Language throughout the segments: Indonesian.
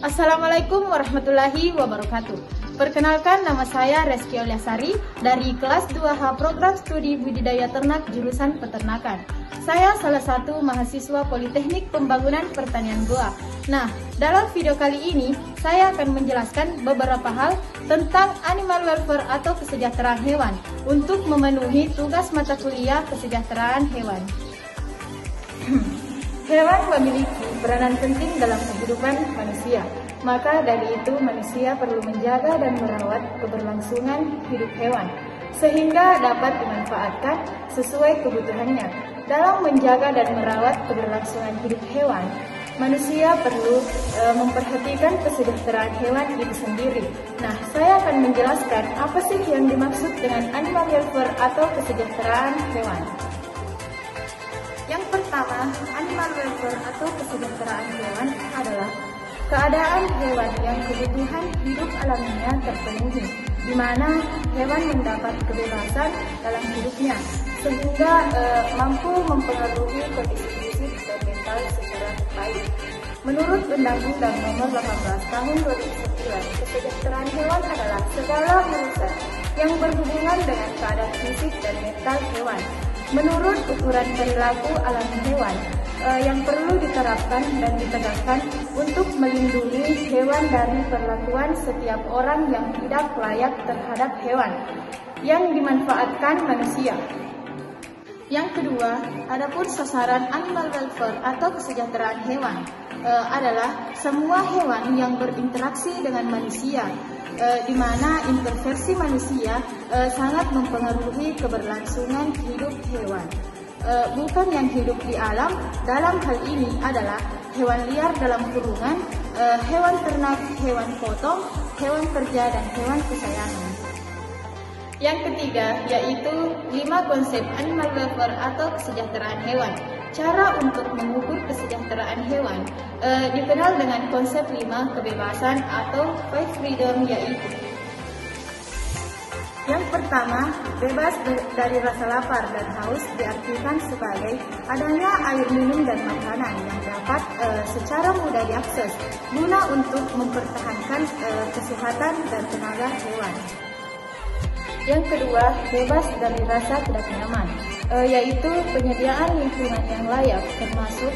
Assalamualaikum warahmatullahi wabarakatuh. Perkenalkan, nama saya Reski Olyasari dari kelas 2H Program Studi Budidaya Ternak jurusan Peternakan. Saya salah satu mahasiswa Politeknik Pembangunan Pertanian Goa. Nah, dalam video kali ini saya akan menjelaskan beberapa hal tentang animal welfare atau kesejahteraan hewan untuk memenuhi tugas mata kuliah kesejahteraan hewan. Hewan memiliki peranan penting dalam kehidupan manusia. Maka dari itu manusia perlu menjaga dan merawat keberlangsungan hidup hewan sehingga dapat dimanfaatkan sesuai kebutuhannya. Dalam menjaga dan merawat keberlangsungan hidup hewan, manusia perlu memperhatikan kesejahteraan hewan itu sendiri. Nah, saya akan menjelaskan apa sih yang dimaksud dengan animal welfare atau kesejahteraan hewan. Yang pertama, animal welfare atau kesejahteraan hewan adalah keadaan hewan yang kebutuhan hidup alaminya terpenuhi, di mana hewan mendapat kebebasan dalam hidupnya, sehingga mampu mempengaruhi kondisi fisik dan mental secara baik. Menurut Undang-Undang Nomor 18 Tahun 2009, kesejahteraan hewan adalah segala urusan yang berhubungan dengan keadaan fisik dan mental hewan. Menurut ukuran perilaku alami hewan yang perlu diterapkan dan ditegakkan untuk melindungi hewan dari perlakuan setiap orang yang tidak layak terhadap hewan yang dimanfaatkan manusia. Yang kedua, adapun sasaran animal welfare atau kesejahteraan hewan adalah semua hewan yang berinteraksi dengan manusia, di mana intervensi manusia sangat mempengaruhi keberlangsungan hidup hewan. Bukan yang hidup di alam, dalam hal ini adalah hewan liar dalam kurungan, hewan ternak, hewan potong, hewan kerja, dan hewan kesayangan. Yang ketiga, yaitu 5 konsep animal welfare atau kesejahteraan hewan. Cara untuk mengukur kesejahteraan hewan dikenal dengan konsep 5 kebebasan atau 5 freedom, yaitu: yang pertama, bebas dari rasa lapar dan haus diartikan sebagai adanya air minum dan makanan yang dapat secara mudah diakses guna untuk mempertahankan kesehatan dan tenaga hewan. Yang kedua, bebas dari rasa tidak nyaman, yaitu penyediaan lingkungan yang layak termasuk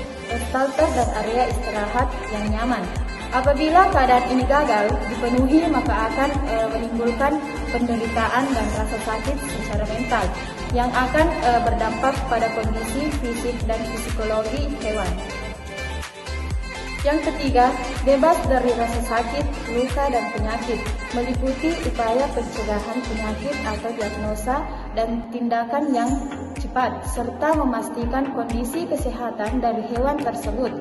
shelter dan area istirahat yang nyaman. Apabila keadaan ini gagal dipenuhi, maka akan menimbulkan penderitaan dan rasa sakit secara mental yang akan berdampak pada kondisi fisik dan psikologi hewan. Yang ketiga, bebas dari rasa sakit, luka, dan penyakit, meliputi upaya pencegahan penyakit atau diagnosa dan tindakan yang cepat, serta memastikan kondisi kesehatan dari hewan tersebut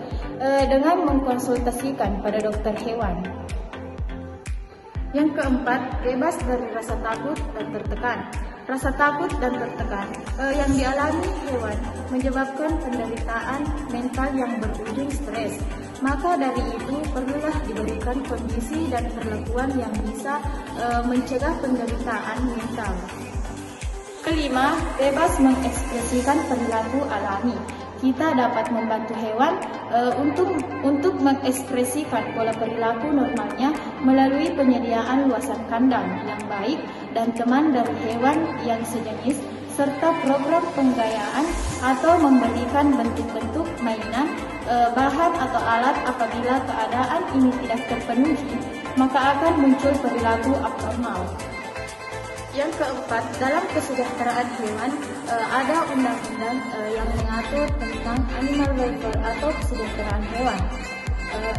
dengan mengkonsultasikan pada dokter hewan. Yang keempat, bebas dari rasa takut dan tertekan. Rasa takut dan tertekan yang dialami hewan menyebabkan penderitaan mental yang berujung stres. Maka dari itu perlulah diberikan kondisi dan perlakuan yang bisa mencegah penderitaan mental. Kelima, bebas mengekspresikan perilaku alami. Kita dapat membantu hewan untuk mengekspresikan pola perilaku normalnya melalui penyediaan luasan kandang yang baik dan teman dari hewan yang sejenis, serta program penggayaan atau memberikan bentuk-bentuk mainan, bahan atau alat. Apabila keadaan ini tidak terpenuhi, maka akan muncul perilaku abnormal. Yang keempat, dalam kesejahteraan hewan ada undang-undang yang mengatur tentang animal welfare atau kesejahteraan hewan,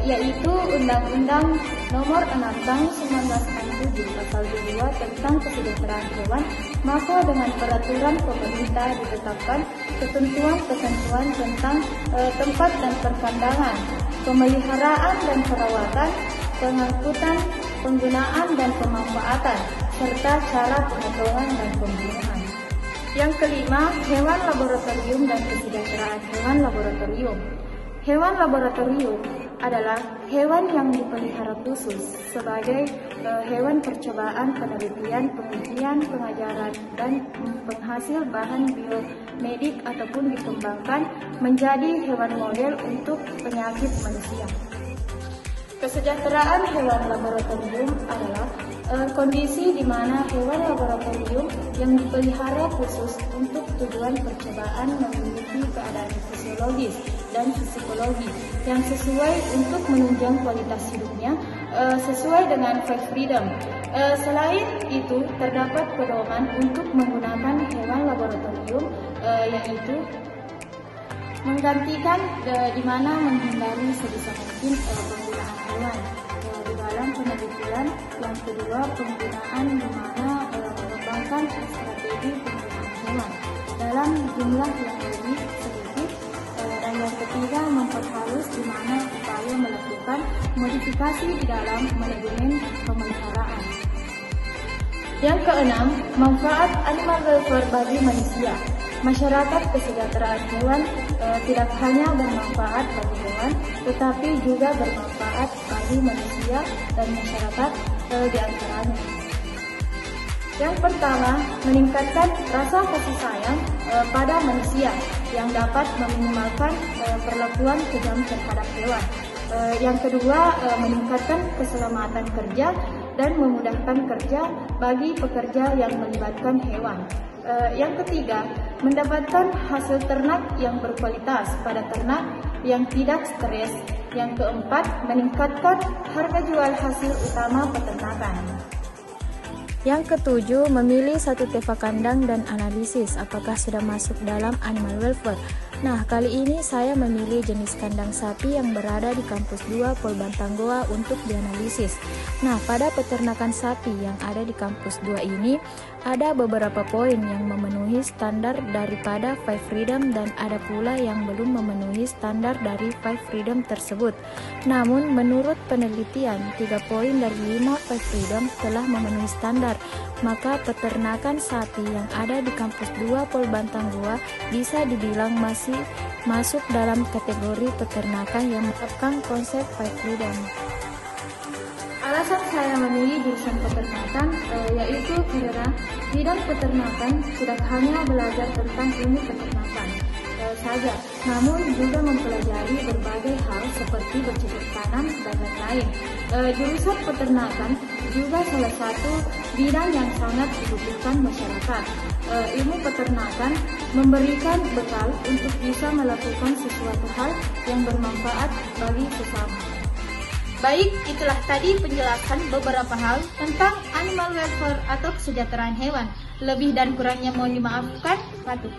yaitu Undang-Undang Nomor 6 Tahun 1967 Pasal 22 tentang kesejahteraan hewan. Maka dengan peraturan pemerintah ditetapkan ketentuan-ketentuan tentang tempat dan perkandangan, pemeliharaan dan perawatan, pengangkutan, penggunaan dan pemanfaatan, serta cara pemotongan dan pembunuhan. Yang kelima, hewan laboratorium dan kesejahteraan hewan laboratorium. Hewan laboratorium adalah hewan yang dipelihara khusus sebagai hewan percobaan, penelitian, pengujian, pengajaran, dan penghasil bahan biomedik ataupun dikembangkan menjadi hewan model untuk penyakit manusia. Kesejahteraan hewan laboratorium adalah kondisi di mana hewan laboratorium yang dipelihara khusus untuk tujuan percobaan memiliki keadaan fisiologis dan psikologi yang sesuai untuk menunjang kualitas hidupnya sesuai dengan Five Freedom. Selain itu, terdapat pedoman untuk menggunakan hewan laboratorium yaitu menggantikan di mana menghindari sebisa mungkin penggunaan hewan di dalam penelitian. Yang kedua, penggunaan di mana mengembangkan strategi penggunaan hewan dalam jumlah yang lebih sedikit. Dan yang ketiga, memperhalus di mana upaya melakukan modifikasi di dalam manajemen pemeliharaan. Yang keenam, manfaat animal welfare bagi manusia. Masyarakat kesejahteraan hewan tidak hanya bermanfaat bagi hewan, tetapi juga bermanfaat bagi manusia dan masyarakat di antaranya. Yang pertama, meningkatkan rasa kasih sayang pada manusia yang dapat meminimalkan perlakuan kejam terhadap hewan. Yang kedua, meningkatkan keselamatan kerja dan memudahkan kerja bagi pekerja yang melibatkan hewan. Yang ketiga, mendapatkan hasil ternak yang berkualitas pada ternak yang tidak stres. Yang keempat, meningkatkan harga jual hasil utama peternakan. Yang ketujuh, memilih satu tefa kandang dan analisis apakah sudah masuk dalam animal welfare. Nah, kali ini saya memilih jenis kandang sapi yang berada di kampus 2 Polbantang Goa untuk dianalisis. Nah, pada peternakan sapi yang ada di kampus 2 ini, ada beberapa poin yang memenuhi standar daripada Five Freedom dan ada pula yang belum memenuhi standar dari Five Freedom tersebut. Namun, menurut penelitian, 3 poin dari 5 Five Freedom telah memenuhi standar. Maka peternakan sapi yang ada di kampus 2 Polbantang Goa bisa dibilang masih masuk dalam kategori peternakan yang menerapkan konsep Five Freedom. Alasan saya memilih jurusan peternakan yaitu karena bidang peternakan tidak hanya belajar tentang ilmu peternakan saja, namun juga mempelajari berbagai hal seperti bercocok tanam dan lain-lain. Jurusan peternakan juga salah satu bidang yang sangat dibutuhkan masyarakat. Ilmu peternakan memberikan bekal untuk bisa melakukan sesuatu hal yang bermanfaat bagi sesama. Baik, itulah tadi penjelasan beberapa hal tentang animal welfare atau kesejahteraan hewan. Lebih dan kurangnya mohon dimaafkan. Patuh.